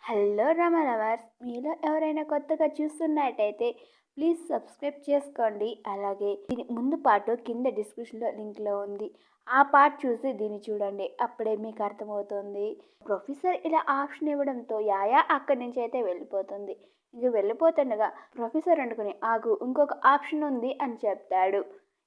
Hello రమలవర్స్, మీలో ఎవరైనా కొత్తగా చూస్తున్నట్టయితే ప్లీజ్ సబ్స్క్రైబ్ చేసుకోండి. అలాగే దీని ముందు పాటు కింద డిస్క్రిప్షన్లో లింక్లో ఉంది. ఆ పార్ట్ చూసి దీన్ని చూడండి, అప్పుడే మీకు అర్థమవుతుంది. ప్రొఫెసర్ ఇలా ఆప్షన్ ఇవ్వడంతో యాయా అక్కడి నుంచి అయితే వెళ్ళిపోతుంది. ఇంక వెళ్ళిపోతుండగా ప్రొఫెసర్ అనుకుని ఆగు, ఇంకొక ఆప్షన్ ఉంది అని చెప్తాడు.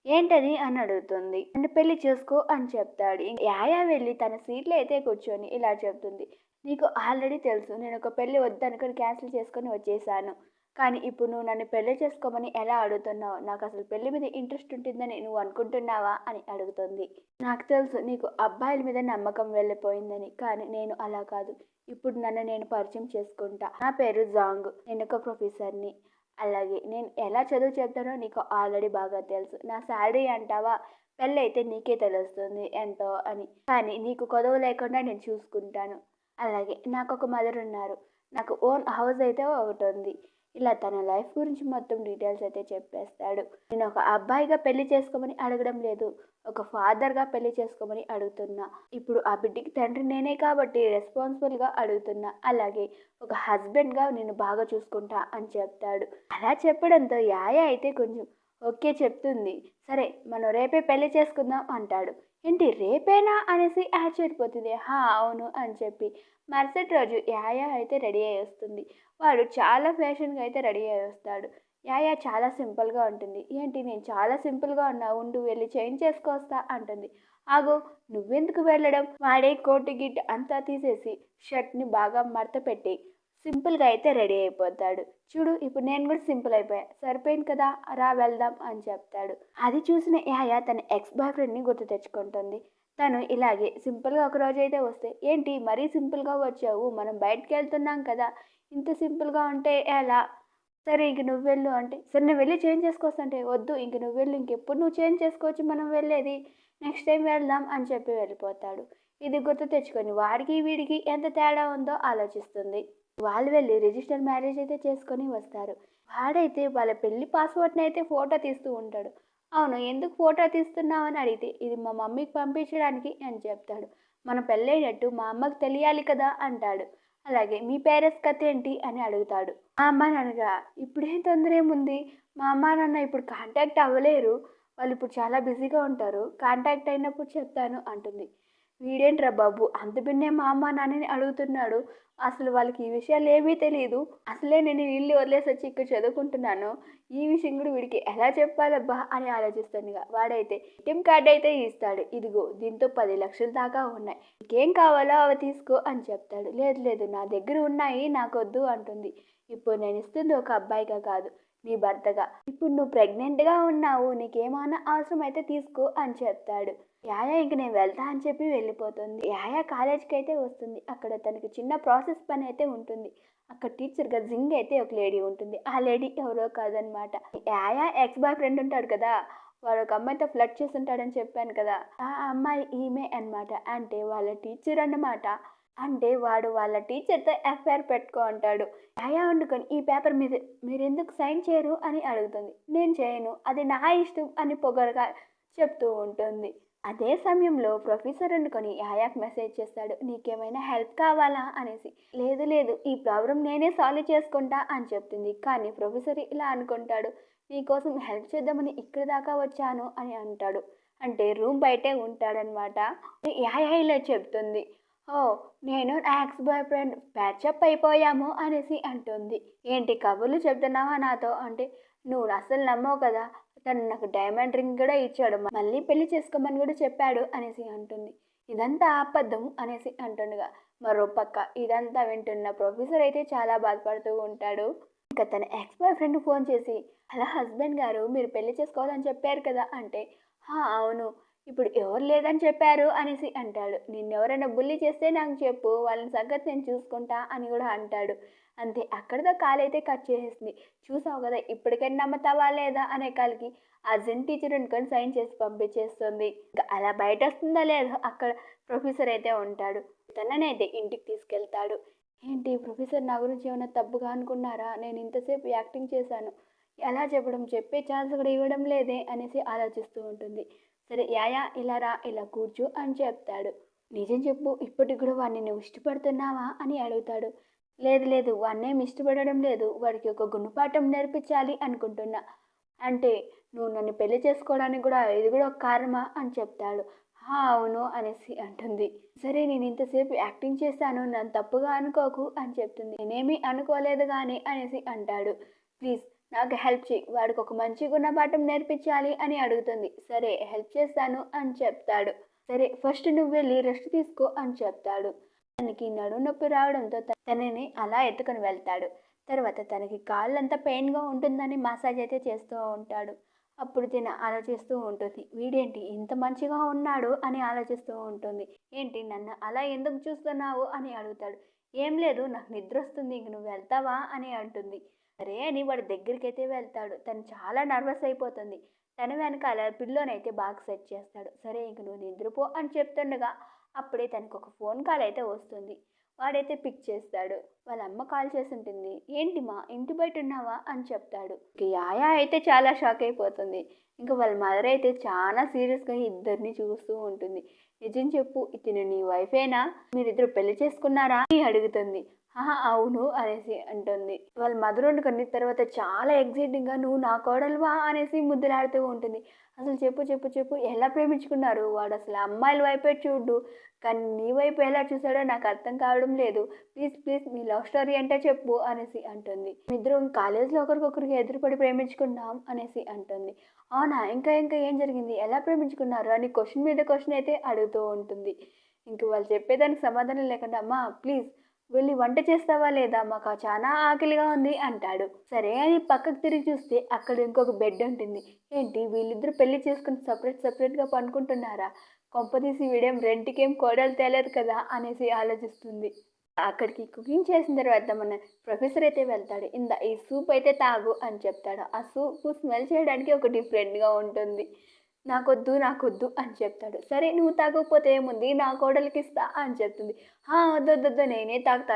ఏంటది అని అడుగుతుంది. నన్ను పెళ్లి చేసుకో అని చెప్తాడు. యాయా వెళ్ళి తన సీట్లో అయితే కూర్చొని ఇలా చెప్తుంది. నీకు ఆల్రెడీ తెలుసు, నేను ఒక పెళ్ళి వద్దనుకొని క్యాన్సిల్ చేసుకొని వచ్చేసాను. కానీ ఇప్పుడు నువ్వు నన్ను పెళ్లి చేసుకోమని ఎలా అడుగుతున్నావు? నాకు అసలు పెళ్లి మీద ఇంట్రెస్ట్ ఉంటుందని నువ్వు అనుకుంటున్నావా అని అడుగుతుంది. నాకు తెలుసు నీకు అబ్బాయిల మీద నమ్మకం వెళ్ళిపోయిందని, కానీ నేను అలా కాదు. ఇప్పుడు నన్ను నేను పరిచయం చేసుకుంటా. నా పేరు జాంగ్, నేను ఒక ప్రొఫెసర్ని. అలాగే నేను ఎలా చదువు చెప్తానో నీకు ఆల్రెడీ బాగా తెలుసు. నా శాలరీ అంటావా, పెళ్ళి అయితే నీకే తెలుస్తుంది ఎంతో అని. కానీ నీకు కొదవ లేకుండా నేను చూసుకుంటాను. అలాగే నాకు ఒక మదర్ ఉన్నారు. నాకు ఓన్ హౌస్ అయితే ఒకటి ఉంది. ఇలా తన లైఫ్ గురించి మొత్తం డీటెయిల్స్ అయితే చెప్పేస్తాడు. నేను ఒక అబ్బాయిగా పెళ్లి చేసుకోమని అడగడం లేదు, ఒక ఫాదర్గా పెళ్లి చేసుకోమని అడుగుతున్నా. ఇప్పుడు ఆ బిడ్డకి తండ్రి నేనే కాబట్టి రెస్పాన్సిబుల్గా అడుగుతున్నా. అలాగే ఒక హస్బెండ్గా నేను బాగా చూసుకుంటా అని చెప్తాడు. అలా చెప్పడంతో యాయ అయితే కొంచెం ఓకే చెప్తుంది. సరే మనం రేపే పెళ్లి చేసుకుందాం అంటాడు. ఏంటి రేపేనా అనేసి ఆశ్చర్యపోతుంది. అవును అని చెప్పి మరుసటి రోజు యాయా అయితే రెడీ అయ్యి వస్తుంది. వాడు చాలా ఫ్యాషన్గా అయితే రెడీ అయ్యి వస్తాడు. యాయా చాలా సింపుల్గా ఉంటుంది. ఏంటి నేను చాలా సింపుల్గా ఉన్నా, ఉండు వెళ్ళి చేంజ్ చేసుకొస్తా అంటుంది. ఆగు, నువ్వెందుకు వెళ్ళడం? వాడే కోటు గిట్ అంతా తీసేసి షర్ట్ని బాగా మడత పెట్టి సింపుల్గా అయితే రెడీ అయిపోతాడు. చూడు ఇప్పుడు నేను కూడా సింపుల్ అయిపోయా, సరిపోయింది కదా, రా వెళ్దాం అని చెప్తాడు. అది చూసిన యాయా తన ఎక్స్ బాయ్ ఫ్రెండ్ని గుర్తు తెచ్చుకుంటుంది. తను ఇలాగే సింపుల్గా ఒక రోజు అయితే వస్తే, ఏంటి మరీ సింపుల్గా వచ్చావు, మనం బయటకు వెళ్తున్నాం కదా, ఇంత సింపుల్గా ఉంటే ఎలా? సరే ఇంక నువ్వు వెళ్ళు అంటే, సరే నేను వెళ్ళి చేంజ్ చేసుకోవచ్చు అంటే, వద్దు ఇంక నువ్వు వెళ్ళు, ఇంకెప్పుడు నువ్వు చేంజ్ చేసుకోవచ్చు, మనం వెళ్ళేది నెక్స్ట్ టైం వెళ్దాం అని చెప్పి వెళ్ళిపోతాడు. ఇది గుర్తు తెచ్చుకొని వాడికి వీడికి ఎంత తేడా ఉందో ఆలోచిస్తుంది. వాళ్ళు వెళ్ళి రిజిస్టర్ మ్యారేజ్ అయితే చేసుకొని వస్తారు. వాడైతే వాళ్ళ పెళ్లి పాస్పోర్ట్ని అయితే ఫోటో తీస్తూ ఉంటాడు. అవును, ఎందుకు ఫోటో తీస్తున్నావు అని అడిగితే, ఇది మా మమ్మీకి పంపించడానికి అని చెప్తాడు. మన పెళ్ళైనట్టు మా అమ్మకి తెలియాలి కదా అంటాడు. అలాగే మీ పేరెంట్స్ కథ ఏంటి అని అడుగుతాడు. మా అమ్మ నాన్నగా ఇప్పుడేం తొందర ఏముంది, మా అమ్మ నాన్న ఇప్పుడు కాంటాక్ట్ అవ్వలేరు, వాళ్ళు ఇప్పుడు చాలా బిజీగా ఉంటారు, కాంటాక్ట్ అయినప్పుడు చెప్తాను అంటుంది. వీడేంట్రా బాబు అంత బిన్నే మా అమ్మ నాన్నని అడుగుతున్నాడు, అసలు వాళ్ళకి ఈ విషయాలు ఏమీ తెలియదు, అసలే నేను ఇల్లు వదిలేసి వచ్చి ఇక్కడ చదువుకుంటున్నాను, ఈ విషయం కూడా వీడికి ఎలా చెప్పాలబ్బా అని ఆలోచిస్తుండగా వాడైతే ఏటీఎం కార్డు అయితే ఇస్తాడు. ఇదిగో దీంతో 10 లక్షల దాకా ఉన్నాయి, ఇంకేం కావాలో అవి తీసుకో అని చెప్తాడు. లేదు లేదు నా దగ్గర ఉన్నాయి, నాకొద్దు అంటుంది. ఇప్పుడు నేను ఇస్తుంది ఒక అబ్బాయిగా కాదు, నీ భర్తగా. ఇప్పుడు నువ్వు ప్రెగ్నెంట్గా ఉన్నావు, నీకేమైనా అవసరం అయితే తీసుకో అని చెప్తాడు. యాయా ఇంక నేను వెళ్తా అని చెప్పి వెళ్ళిపోతుంది. యాయా కాలేజ్కి అయితే వస్తుంది. అక్కడ తనకి చిన్న ప్రాసెస్ పని అయితే ఉంటుంది. అక్కడ టీచర్గా జింగ్ అయితే ఒక లేడీ ఉంటుంది. ఆ లేడీ ఎవరో కాదనమాట, యాయా ఎక్స్ బాయ్ ఫ్రెండ్ ఉంటాడు కదా, వాడు ఒక అమ్మాయితో ఫ్లర్ట్ చేస్తుంటాడని చెప్పాను కదా, ఆ అమ్మాయి ఈమె అనమాట. అంటే వాళ్ళ టీచర్ అన్నమాట. అంటే వాడు వాళ్ళ టీచర్తో ఎఫ్ఐఆర్ పెట్టుకో అంటాడు. యాయా వండుకొని ఈ పేపర్ మీద మీరు ఎందుకు సైన్ చేయరు అని అడుగుతుంది. నేను చేయను, అది నా ఇష్టం అని పొగరగా చెప్తూ ఉంటుంది. అదే సమయంలో ప్రొఫెసర్ అనుకొని యాయాకి మెసేజ్ చేస్తాడు. నీకేమైనా హెల్ప్ కావాలా అనేసి. లేదు లేదు ఈ ప్రాబ్లం నేనే సాల్వ్ చేసుకుంటా అని చెప్తుంది. కానీ ప్రొఫెసర్ ఇలా అనుకుంటాడు, నీకోసం హెల్ప్ చేద్దామని ఇక్కడ దాకా వచ్చాను అని అంటాడు. అంటే రూమ్ బయటే ఉంటాడనమాట. యాయా ఇలా చెప్తుంది. ఓ, నేను నా ఎక్స్ బాయ్ ఫ్రెండ్ ప్యాచప్ అయిపోయాము అనేసి అంటుంది. ఏంటి కబుర్లు చెప్తున్నావా నాతో అంటే, నువ్వు అసలు నమ్మవు కదా, తను నాకు డైమండ్ రింగ్ కూడా ఇచ్చాడు, మళ్ళీ పెళ్లి చేసుకోమని కూడా చెప్పాడు అనేసి అంటుంది. ఇదంతా అబద్ధం అనేసి అంటుండగా మరో పక్క ఇదంతా వింటున్న ప్రొఫెసర్ అయితే చాలా బాధపడుతూ ఉంటాడు. ఇంకా తన ఎక్స్ బాయ్ ఫ్రెండ్ ఫోన్ చేసి, అలా హస్బెండ్ గారు మీరు పెళ్లి చేసుకోవాలని చెప్పారు కదా అంటే, అవును, ఇప్పుడు ఎవరు లేదని చెప్పారు అనేసి అంటాడు. నిన్నెవరైనా బుల్లి చేస్తే నాకు చెప్పు, వాళ్ళని సంగతి నేను చూసుకుంటా అని కూడా అంటాడు. అంతే, అక్కడితో కాల్ అయితే కట్ చేసేసింది. చూసావు కదా, ఇప్పటికైనా నమ్ముతావా లేదా అనే కాల్కి ఆ జెన్ టీచర్ అనుకొని సైన్ చేసి పంపించేస్తుంది. ఇంకా అలా బయట వస్తుందా లేదో అక్కడ ప్రొఫెసర్ అయితే ఉంటాడు. తననైతే ఇంటికి తీసుకెళ్తాడు. ఏంటి ప్రొఫెసర్ నా గురించి ఏమైనా తప్పుగా అనుకున్నారా, నేను ఇంతసేపు యాక్టింగ్ చేశాను, ఎలా చెప్పడం, చెప్పే ఛాన్స్ కూడా ఇవ్వడం లేదే అనేసి ఆలోచిస్తూ ఉంటుంది. సరే యాయా ఇలా రా, ఇలా కూర్చో అని చెప్తాడు. నిజం చెప్పు, ఇప్పటికి కూడా వాడిని నువ్వు ఇష్టపడుతున్నావా అని అడుగుతాడు. లేదు లేదు వాడినేం ఇష్టపడడం లేదు. వాడికి ఒక గుణపాఠం నేర్పించాలి అనుకుంటున్నా. అంటే నువ్వు నన్ను పెళ్లి చేసుకోవడానికి గూడా ఇది గూడా ఒక కారణమా అని చెప్తాడు. ఆ! అవును అనేసి అంటుంది. సరే నేను ఇంతసేపు యాక్టింగ్ చేశాను. నన్ను తప్పుగా అనుకోకు అని చెప్తుంది. నేనేమి అనుకోలేదు గానీ అనేసి అంటాడు. ప్లీజ్ నాకు హెల్ప్ చెయ్యి. వాడికి ఒక మంచి గుణపాఠం నేర్పించాలి అని అడుగుతుంది. సరే హెల్ప్ చేస్తాను అని చెప్తాడు. సరే ఫస్ట్ నువ్వు వెళ్లి రెస్ట్ తీసుకో అని చెప్తాడు. తనకి నడుము నొప్పి రావడంతో తనని అలా ఎత్తుకొని వెళ్తాడు. తర్వాత తనకి కాళ్ళంతా పెయిన్‌గా ఉంటుందని మసాజ్ అయితే చేస్తూ ఉంటాడు. అప్పుడు తిన ఆలోచిస్తూ ఉంటుంది. వీడేంటి ఇంత మంచిగా ఉన్నాడు అని ఆలోచిస్తూ ఉంటుంది. ఏంటి నన్ను అలా ఎందుకు చూస్తున్నావు అని అడుగుతాడు. ఏం లేదు నాకు నిద్రొస్తుంది ఇంక నువ్వు వెళ్తావా అని అంటుంది. సరే అని వాడి దగ్గరికైతే వెళ్తాడు. తను చాలా నర్వస్ అయిపోతుంది. తన వెనకాల పిల్లోనైతే బాగా సెట్ చేస్తాడు. సరే ఇంక నువ్వు నిద్రపో అని చెప్తుండగా అప్పుడే తనకు ఒక ఫోన్ కాల్ అయితే వస్తుంది. వాడైతే పిక్ చేస్తాడు. వాళ్ళ అమ్మ కాల్ చేసి ఉంటుంది. ఏంటి మా ఇంటి బయట ఉన్నావా అని చెప్తాడు. ఇంక యాయా అయితే చాలా షాక్ అయిపోతుంది. ఇంకా వాళ్ళ మదర్ అయితే చాలా సీరియస్గా ఇద్దరిని చూస్తూ ఉంటుంది. నిజం చెప్పు ఇతను నీ వైఫేనా? మీరిద్దరు పెళ్లి చేసుకున్నారా అని అడుగుతుంది. ఆహా అవును అనేసి అంటుంది. వాళ్ళ మదర్ వండుకొని తర్వాత చాలా ఎక్సైటింగ్గా నువ్వు నా కోడలువా అనేసి ముద్దులాడుతూ ఉంటుంది. అసలు చెప్పు చెప్పు చెప్పు ఎలా ప్రేమించుకున్నారు? వాడు అసలు అమ్మాయిల వైపే చూడు, కానీ నీ వైపు ఎలా చూసాడో నాకు అర్థం కావడం లేదు. Please please me love story అంటే చెప్పు అనేసి అంటుంది. ఇద్దరం కాలేజ్లో ఒకరికొకరికి ఎదురుపడి ప్రేమించుకున్నాం అనేసి అంటుంది. అవునా ఇంకా ఇంకా ఏం జరిగింది? ఎలా ప్రేమించుకున్నారు అని క్వశ్చన్ మీద క్వశ్చన్ అయితే అడుగుతూ ఉంటుంది. ఇంక వాళ్ళు చెప్పేదానికి సమాధానం లేకుండా అమ్మా ప్లీజ్ వెళ్ళి వంట చేస్తావా లేదా? మాకు చాలా ఆకలిగా ఉంది అంటాడు. సరే అని పక్కకు తిరిగి చూస్తే అక్కడ ఇంకొక బెడ్ ఉంటుంది. ఏంటి వీళ్ళిద్దరూ పెళ్లి చేసుకుని సపరేట్‌గా పడుకుంటున్నారా? కొంపదీసి వీడేం రెంట్‌కేం కోడలు తేలేదు కదా అనేసి ఆలోచిస్తుంది. అక్కడికి కుకింగ్ చేసిన తర్వాత మన ప్రొఫెసర్ అయితే వెళ్తాడు. ఈ సూప్ అయితే తాగు అని చెప్తాడు. ఆ సూపు స్మెల్ చేయడానికి ఒక డిఫరెంట్‌గా ఉంటుంది. నాకొద్దు అని చెప్తాడు. సరే నువ్వు తాగకపోతే ఏముంది నా కోడలికిస్తా అని చెప్తుంది. వద్దొద్దొద్దు నేనే తాగుతా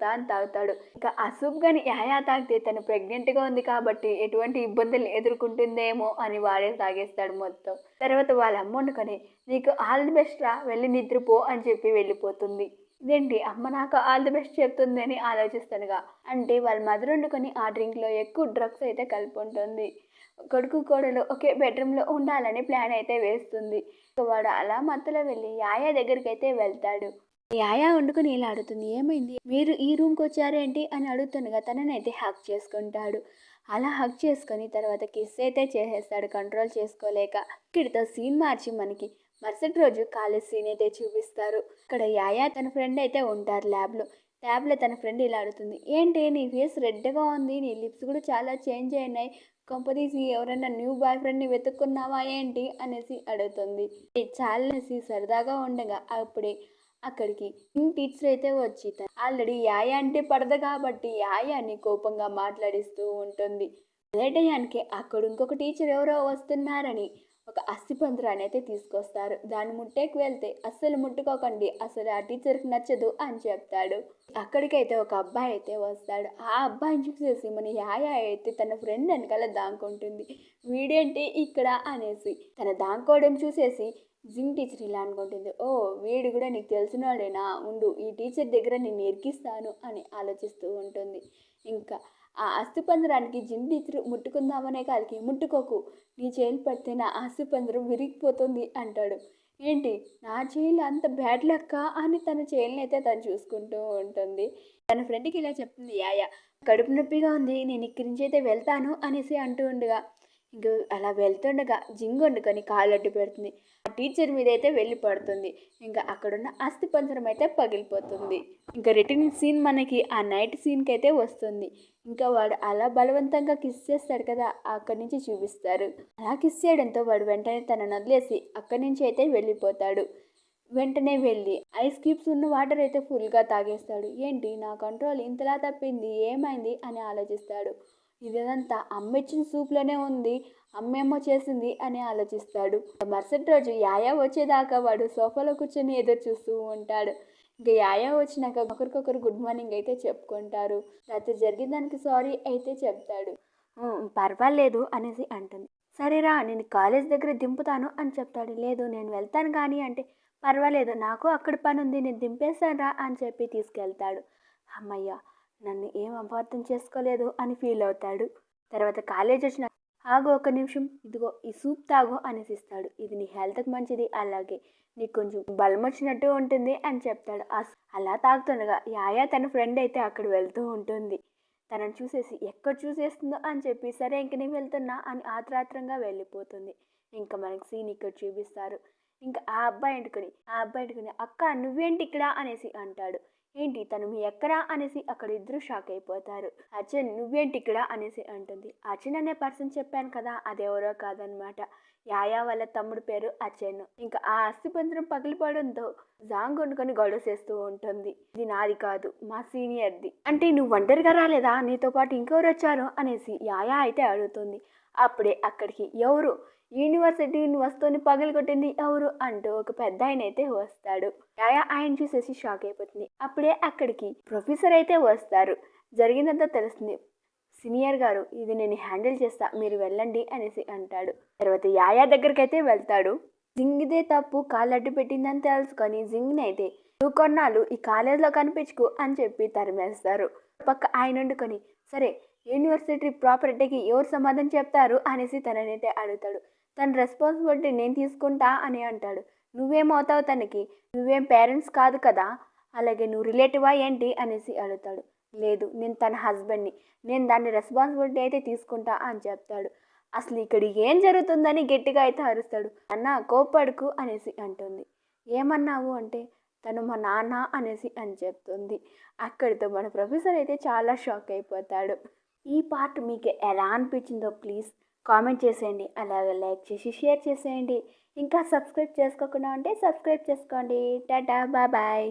అని తాగుతాడు. ఇక ఆ సూప్ గాని యాయా తాగితే తను ప్రెగ్నెంట్‌గా ఉంది కాబట్టి ఎటువంటి ఇబ్బందులు ఎదుర్కొంటుందేమో అని వాడే తాగేస్తాడు మొత్తం. తర్వాత వాళ్ళ అమ్మ వండుకొని నీకు ఆల్ ది బెస్ట్ రా వెళ్ళి నిద్రపో అని చెప్పి వెళ్ళిపోతుంది. ఇదేంటి అమ్మ నాకు ఆల్ ది బెస్ట్ చెప్తుంది అని ఆలోచిస్తానుగా. అంటే వాళ్ళ మదర్ వండుకొని ఆ డ్రింక్‌లో ఎక్కువ డ్రగ్స్ అయితే కలిపి ఉంటుంది. కొడుకు కోడలు ఒకే బెడ్రూమ్‌లో ఉండాలని ప్లాన్ అయితే వేస్తుంది. ఇక వాడు అలా మత్తులో వెళ్ళి యాయ దగ్గరికైతే వెళ్తాడు. యాయ వండుకొని ఇలా అడుగుతుంది. ఏమైంది? మీరు ఈ రూమ్‌కి వచ్చారేంటి? అని అడుగుతుండగా తననైతే హగ్ చేసుకుంటాడు. అలా హగ్ చేసుకొని తర్వాత కిస్ అయితే చేసేస్తాడు కంట్రోల్ చేసుకోలేక. ఇక్కడితో సీన్ మార్చి మనకి మరుసటి రోజు కాలేజ్ సీన్ అయితే చూపిస్తారు. ఇక్కడ యాయ తన ఫ్రెండ్ అయితే ఉంటారు ల్యాబ్‌లో తన ఫ్రెండ్ ఇలా అడుగుతుంది. ఏంటి నీ ఫేస్ రెడ్‌గా ఉంది. నీ లిప్స్ కూడా చాలా చేంజ్ అయినాయి. కొంపదీసి ఎవరైనా న్యూ బాయ్ ఫ్రెండ్‌ని వెతుక్కున్నావా ఏంటి? అనేసి అడుగుతుంది. చాలనేసి సరదాగా ఉండగా అప్పుడే అక్కడికి టీచర్ అయితే వచ్చి ఆల్రెడీ యాయ అంటే పడదు కాబట్టి యాయాని కోపంగా మాట్లాడిస్తూ ఉంటుంది. అదే టయానికి అక్కడ ఇంకొక టీచర్ ఎవరో వస్తున్నారని ఒక అస్థిపంజరాన్ని అయితే తీసుకొస్తారు. దాన్ని ముట్టేకి వెళ్తే అస్సలు ముట్టుకోకండి, అసలు ఆ టీచర్కి నచ్చదు అని చెప్తాడు. అక్కడికైతే ఒక అబ్బాయి అయితే వస్తాడు. ఆ అబ్బాయిని చూసేసి మన యాయ అయితే తన ఫ్రెండ్ వెనకాల దాక్కుంటుంది. వీడేంటి ఇక్కడ అనేసి తన దాక్కోవడం చూసేసి జిమ్ టీచర్ ఇలా అనుకుంటుంది. ఓ వీడు కూడా నీకు తెలిసినవాడేనా, ఉండు ఈ టీచర్ దగ్గర నేను ఇరికిస్తాను అని ఆలోచిస్తూ ఉంటుంది. ఇంకా ఆ అస్థిపంజరానికి జిమ్ టీచర్ ముట్టుకుందామనే కాలికి ముట్టుకోకు, నీ చేయిలు పడితే నా అస్థిపంజరం విరిగిపోతుంది అంటాడు. ఏంటి నా చేయిలు అంత బ్యాడ్ లక్క అని తన చేయిలని అయితే తను చూసుకుంటూ ఉంటుంది. తన ఫ్రెండ్కి ఇలా చెప్తుంది యాయ. కడుపు నొప్పిగా ఉంది నేను ఇక్కడి నుంచి అయితే వెళ్తాను అనేసి అంటూ ఉండగా ఇంక అలా వెళ్తుండగా జింగ్ వండుకొని కాళ్ళు అడ్డు పెడుతుంది. ఆ టీచర్ మీద అయితే వెళ్ళి పడుతుంది. ఇంకా అక్కడున్న అస్థిపంజరం అయితే పగిలిపోతుంది. ఇంకా రిటర్న్ సీన్ మనకి ఆ నైట్ సీన్కి అయితే వస్తుంది. ఇంకా వాడు అలా బలవంతంగా కిస్ చేస్తాడు కదా, అక్కడి నుంచి చూపిస్తారు. అలా కిస్ చేయడంతో వాడు వెంటనే తనను వదిలేసి అక్కడి నుంచి అయితే వెళ్ళిపోతాడు. వెంటనే వెళ్ళి ఐస్ క్యూబ్స్ ఉన్న వాటర్ అయితే ఫుల్గా తాగేస్తాడు. ఏంటి నా కంట్రోల్ ఇంతలా తప్పింది, ఏమైంది అని ఆలోచిస్తాడు. ఇదంతా అమ్మిచ్చిన సూప్లోనే ఉంది, అమ్మేమో చేసింది అని ఆలోచిస్తాడు. మరుసటి రోజు యాయా వచ్చేదాకా వాడు సోఫాలో కూర్చొని ఎదురు చూస్తూ ఉంటాడు. ఇంకా యాయా వచ్చినాక ఒకరికొకరు గుడ్ మార్నింగ్ అయితే చెప్పుకుంటారు. రాత్రి జరిగిన దానికి సారీ అయితే చెప్తాడు. పర్వాలేదు అనేసి అంటుంది. సరేరా నేను కాలేజ్ దగ్గర దింపుతాను అని చెప్తాడు. లేదు నేను వెళ్తాను కానీ అంటే పర్వాలేదు నాకు అక్కడ పని ఉంది నేను దింపేస్తాను రా అని చెప్పి తీసుకెళ్తాడు. అమ్మయ్య, నన్ను ఏం అపార్థం చేసుకోలేదు అని ఫీల్ అవుతాడు. తర్వాత కాలేజ్ వచ్చిన ఆగు ఒక నిమిషం, ఇదిగో ఈ సూప్ తాగు అనేసి ఇస్తాడు. ఇది నీ హెల్త్కి మంచిది, అలాగే నీకు కొంచెం బలం వచ్చినట్టు ఉంటుంది అని చెప్తాడు. అలా తాగుతుండగా యాయా తన ఫ్రెండ్ అయితే అక్కడ వెళ్తూ ఉంటుంది. తనను చూసేసి ఎక్కడ చూసేస్తుందో అని చెప్పి సరే ఇంక నేను వెళ్తున్నా అని ఆత్రాత్రంగా వెళ్ళిపోతుంది. ఇంకా మనకి సీన్ ఇక్కడ చూపిస్తారు. ఇంకా ఆ అబ్బాయి అక్క నువ్వేంటి ఇక్కడ అనేసి అంటాడు. ఏంటి తను మీ ఎక్కడా అనేసి అక్కడ ఇద్దరు షాక్ అయిపోతారు. అర్జున్ నువ్వేంటి ఇక్కడ అనేసి అంటుంది. అర్జున్ అనే పర్సన్ చెప్పాను కదా, అదెవరో కాదనమాట, యాయా వాళ్ళ తమ్ముడు పేరు అర్జున్. ఇంకా ఆ అస్థిపంజరం పగిలిపోవడంతో జాంగ్ వండుకొని గొడవ చేస్తూ ఉంటుంది. ఇది నాది కాదు, మా సీనియర్ది. అంటే నువ్వు ఒంటరిగా రాలేదా, నీతో పాటు ఇంకెవరు వచ్చారు అనేసి యాయా అయితే అడుగుతుంది. అప్పుడే అక్కడికి ఎవరు యూనివర్సిటీ వస్తువుని పగలగొట్టింది ఎవరు అంటూ ఒక పెద్ద ఆయన అయితే వస్తాడు. యాయా ఆయన చూసేసి షాక్ అయిపోతుంది. అప్పుడే అక్కడికి ప్రొఫెసర్ అయితే వస్తారు. జరిగిందంతా తెలుస్తుంది. సీనియర్ గారు ఇది నేను హ్యాండిల్ చేస్తా, మీరు వెళ్ళండి అనేసి అంటాడు. తర్వాత యాయా దగ్గరికి అయితే వెళ్తాడు. జింగ్దే తప్పు కాళ్ళడ్డు పెట్టిందని తెలుసుకొని జింగ్ని అయితే నువ్వు కొన్నాళ్ళు ఈ కాలేజ్లో కనిపించుకు అని చెప్పి తరిమేస్తారు. పక్క ఆయన వండుకొని సరే యూనివర్సిటీ ప్రాపర్టీకి ఎవరు సమాధానం చెప్తారు అనేసి తననైతే అడుగుతాడు. తన రెస్పాన్సిబిలిటీ నేను తీసుకుంటా అని అంటాడు. నువ్వేమవుతావు తనకి, నువ్వేం పేరెంట్స్ కాదు కదా, అలాగే నువ్వు రిలేటివా ఏంటి అనేసి అడుగుతాడు. లేదు నేను తన హస్బెండ్ని, నేను దాన్ని రెస్పాన్సిబిలిటీ అయితే తీసుకుంటా అని చెప్తాడు. అసలు ఇక్కడ ఏం జరుగుతుందని గట్టిగా అయితే అరుస్తాడు. అన్న కోప్పడుకు అనేసి అంటుంది. ఏమన్నావు అంటే తను మా నాన్న అనేసి అని చెప్తుంది. అక్కడితో మన ప్రొఫెసర్ అయితే చాలా షాక్ అయిపోతాడు. ఈ పార్ట్ మీకు ఎలా అనిపించిందో ప్లీజ్ కామెంట్ చేసేయండి, అలాగే లైక్ చేసి షేర్ చేసేయండి. ఇంకా సబ్స్క్రైబ్ చేసుకోకుండా ఉంటే సబ్స్క్రైబ్ చేసుకోండి. Tata bye bye.